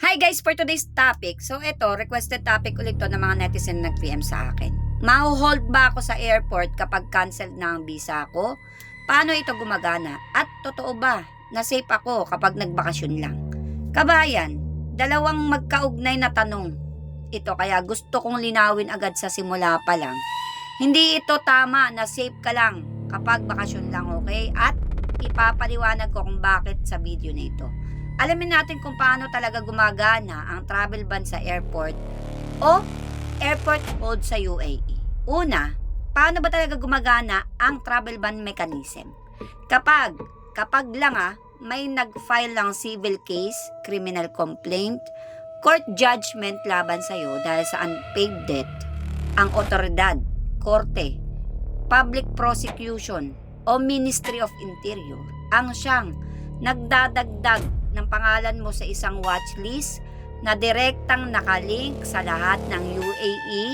Hi guys, for today's topic. So ito, requested topic ulit to ng mga netizen nag-PM sa akin. Maho-hold ba ako sa airport kapag cancelled na ang visa ko? Paano ito gumagana? At totoo ba na safe ako kapag nagbakasyon lang? Kabayan, dalawang magkaugnay na tanong. Ito kaya gusto kong linawin agad sa simula pa lang. Hindi ito tama na safe ka lang kapag bakasyon lang, okay? At ipapaliwanag ko kung bakit sa video na ito. Alamin natin kung paano talaga gumagana ang travel ban sa airport o airport hold sa UAE. Una, paano ba talaga gumagana ang travel ban mechanism? Kapag lang may nag-file ng civil case, criminal complaint, court judgment laban sa'yo dahil sa unpaid debt, ang otoridad, korte, public prosecution o Ministry of Interior ang siyang nagdadagdag ng pangalan mo sa isang watchlist na direktang nakalink sa lahat ng UAE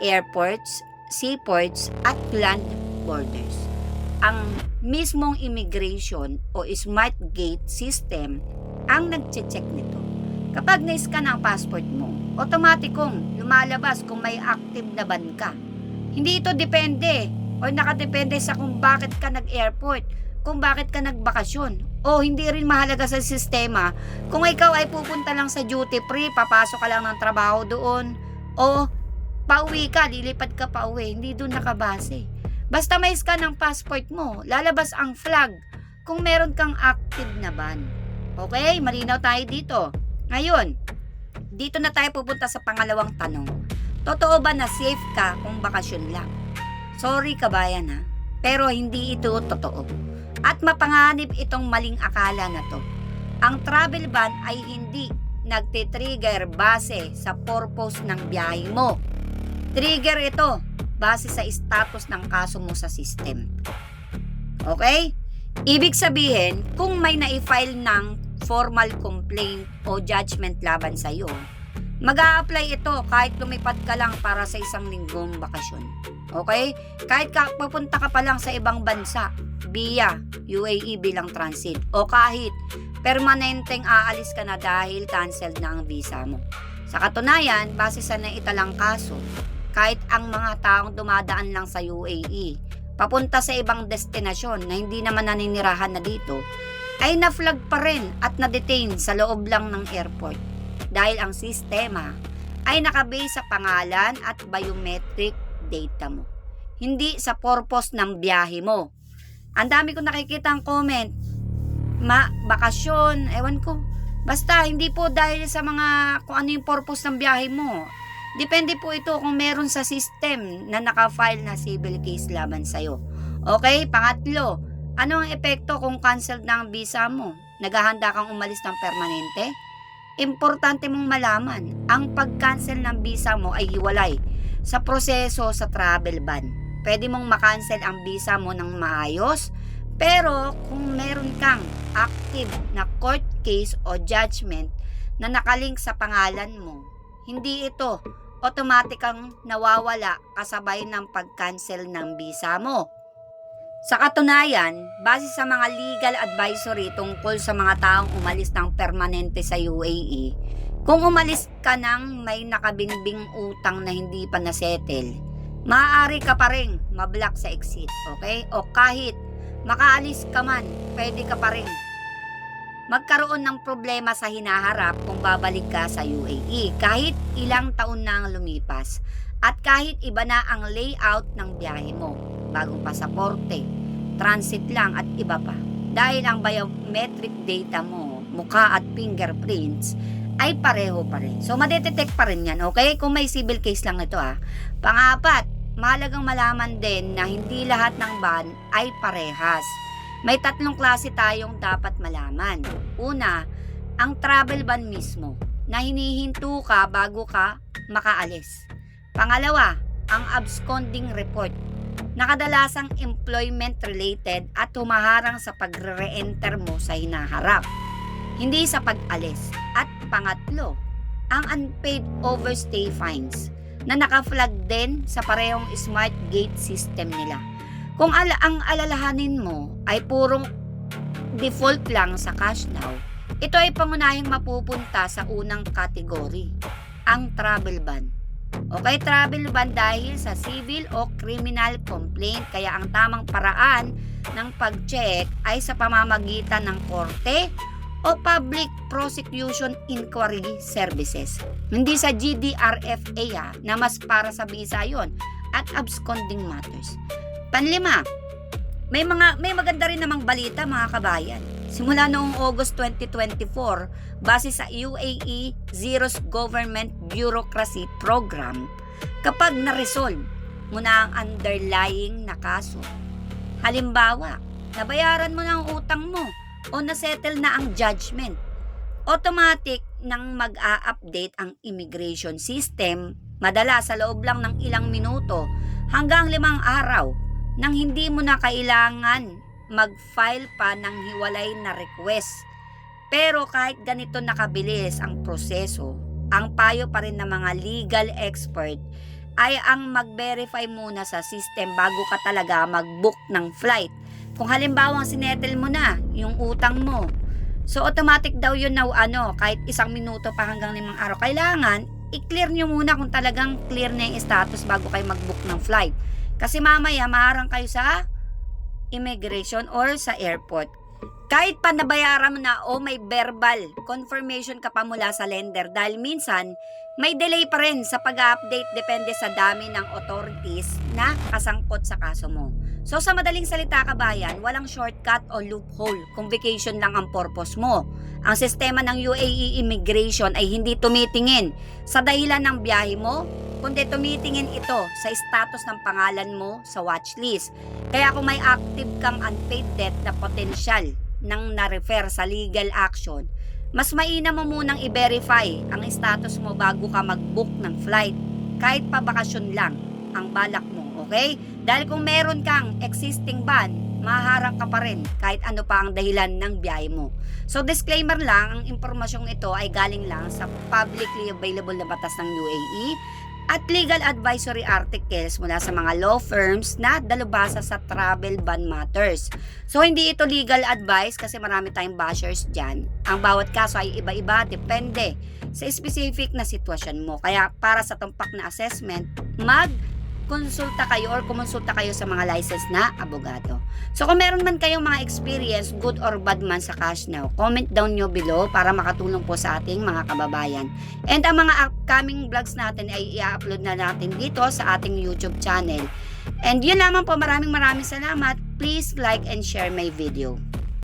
airports, seaports at land borders. Ang mismong immigration o smart gate system ang nagche-check nito. Kapag na-scan ang passport mo, otomatikong lumalabas kung may active na ban ka. Hindi ito depende o nakadepende sa kung bakit ka nag-airport, kung bakit ka nagbakasyon. O hindi rin mahalaga sa sistema kung ikaw ay pupunta lang sa duty free, papasok ka lang ng trabaho doon, o pauwi ka, lilipad ka pauwi, hindi doon nakabase. Basta may scan ng passport mo, lalabas ang flag kung meron kang active na ban. Okay, malinaw tayo dito. Ngayon, dito na tayo pupunta sa pangalawang tanong. Totoo ba na safe ka kung bakasyon lang? Sorry kabayan ha, pero hindi ito totoo. At mapanganib itong maling akala na to. Ang travel ban ay hindi nagtitrigger base sa purpose ng biyahe mo. Trigger ito base sa status ng kaso mo sa system. Okay? Ibig sabihin, kung may na-file ng formal complaint o judgment laban sa iyo, mag-a-apply ito kahit lumipat ka lang para sa isang linggong bakasyon. Okay? Kahit papunta ka pa lang sa ibang bansa via UAE bilang transit o kahit permanenteng aalis ka na dahil canceled na ang visa mo. Sa katunayan, base sa naitalang kaso, kahit ang mga taong dumadaan lang sa UAE papunta sa ibang destinasyon na hindi naman naninirahan na dito, ay na-flag pa rin at na-detain sa loob lang ng airport dahil ang sistema ay nakabase sa pangalan at biometric data mo, hindi sa purpose ng biyahe mo. Ang dami ko nakikita ang comment, bakasyon, ewan ko. Basta, hindi po dahil sa mga kung ano yung purpose ng biyahe mo. Depende po ito kung meron sa system na naka-file na civil case laban sa'yo. Okay, pangatlo, ano ang epekto kung canceled na ang visa mo? Naghahanda kang umalis ng permanente? Importante mong malaman, ang pag-cancel ng visa mo ay hiwalay sa proseso sa travel ban. Pwede mong makancel ang visa mo ng maayos, pero kung meron kang active na court case o judgment na nakalink sa pangalan mo, hindi ito automatikang nawawala kasabay ng pag-cancel ng visa mo. Sa katunayan, base sa mga legal advisory tungkol sa mga taong umalis ng permanente sa UAE, kung umalis ka ng may nakabinbing utang na hindi pa nasettle, maaari ka pa rin mablock sa exit, okay? O kahit makaalis ka man, pwede ka pa rin magkaroon ng problema sa hinaharap kung babalik ka sa UAE kahit ilang taon na ang lumipas at kahit iba na ang layout ng biyahe mo, bagong pasaporte, transit lang at iba pa. Dahil ang biometric data mo, mukha at fingerprints ay pareho pa rin. So, madetect pa rin yan, okay? Kung may civil case lang ito Pangapat, mahalagang malaman din na hindi lahat ng ban ay parehas. May tatlong klase tayong dapat malaman. Una, ang travel ban mismo na hinihinto ka bago ka makaalis. Pangalawa, ang absconding report na kadalasang employment related at humaharang sa pagre-enter mo sa hinaharap, hindi sa pag-alis. At pangatlo, ang unpaid overstay fines na naka-flag din sa parehong smart gate system nila. Kung ang alalahanin mo ay purong default lang sa cash now, Ito ay pangunahing mapupunta sa unang kategory, ang travel ban. Okay, travel ban dahil sa civil o criminal complaint. Kaya ang tamang paraan ng pag-check ay sa pamamagitan ng korte o Public Prosecution Inquiry Services. Hindi sa GDRFA na mas para sa visa yon at absconding matters. Panlima, may maganda rin namang balita mga kabayan. Simula noong August 2024, base sa UAE Zero Government Bureaucracy Program, kapag na-resolve mo na ang underlying na kaso, halimbawa, nabayaran mo na ang utang mo o nasettle na ang judgment, automatic nang mag-a-update ang immigration system, madalas sa loob lang ng ilang minuto hanggang 5 araw, nang hindi mo na kailangan mag-file pa ng hiwalay na request. Pero kahit ganito nakabilis ang proseso, ang payo pa rin ng mga legal expert ay ang mag-verify muna sa system bago ka talaga mag-book ng flight. Kung halimbawa sinettle mo na yung utang mo, so automatic daw yun na kahit 1 minuto pa hanggang 5 araw. Kailangan i-clear nyo muna kung talagang clear na yung status bago kayo mag-book ng flight. Kasi mamaya maharang kayo sa immigration or sa airport. Kahit pa nabayaran mo na o may verbal confirmation ka pa mula sa lender, dahil minsan may delay pa rin sa pag-update depende sa dami ng authorities na kasangkot sa kaso mo. So sa madaling salita kabayan, walang shortcut o loophole kung vacation lang ang purpose mo. Ang sistema ng UAE Immigration ay hindi tumitingin sa dahilan ng biyahe mo, kundi tumitingin ito sa status ng pangalan mo sa watchlist. Kaya kung may active kang unpaid debt na potensyal nang na-refer sa legal action, mas mainam mo munang i-verify ang status mo bago ka mag-book ng flight, kahit pa bakasyon lang ang balak mo, okay? Dahil kung meron kang existing ban, maharang ka pa rin kahit ano pa ang dahilan ng biyahe mo. So disclaimer lang, ang impormasyong ito ay galing lang sa publicly available na batas ng UAE at legal advisory articles mula sa mga law firms na dalubhasa sa travel ban matters. So hindi ito legal advice kasi marami tayong bashers dyan. Ang bawat kaso ay iba-iba, depende sa specific na sitwasyon mo. Kaya para sa tumpak na assessment, konsulta kayo or kumonsulta kayo sa mga licensed na abogado. So kung meron man kayong mga experience, good or bad man sa cash now, comment down nyo below para makatulong po sa ating mga kababayan. And ang mga upcoming vlogs natin ay i-upload na natin dito sa ating YouTube channel. And yun lamang po, maraming salamat. Please like and share my video.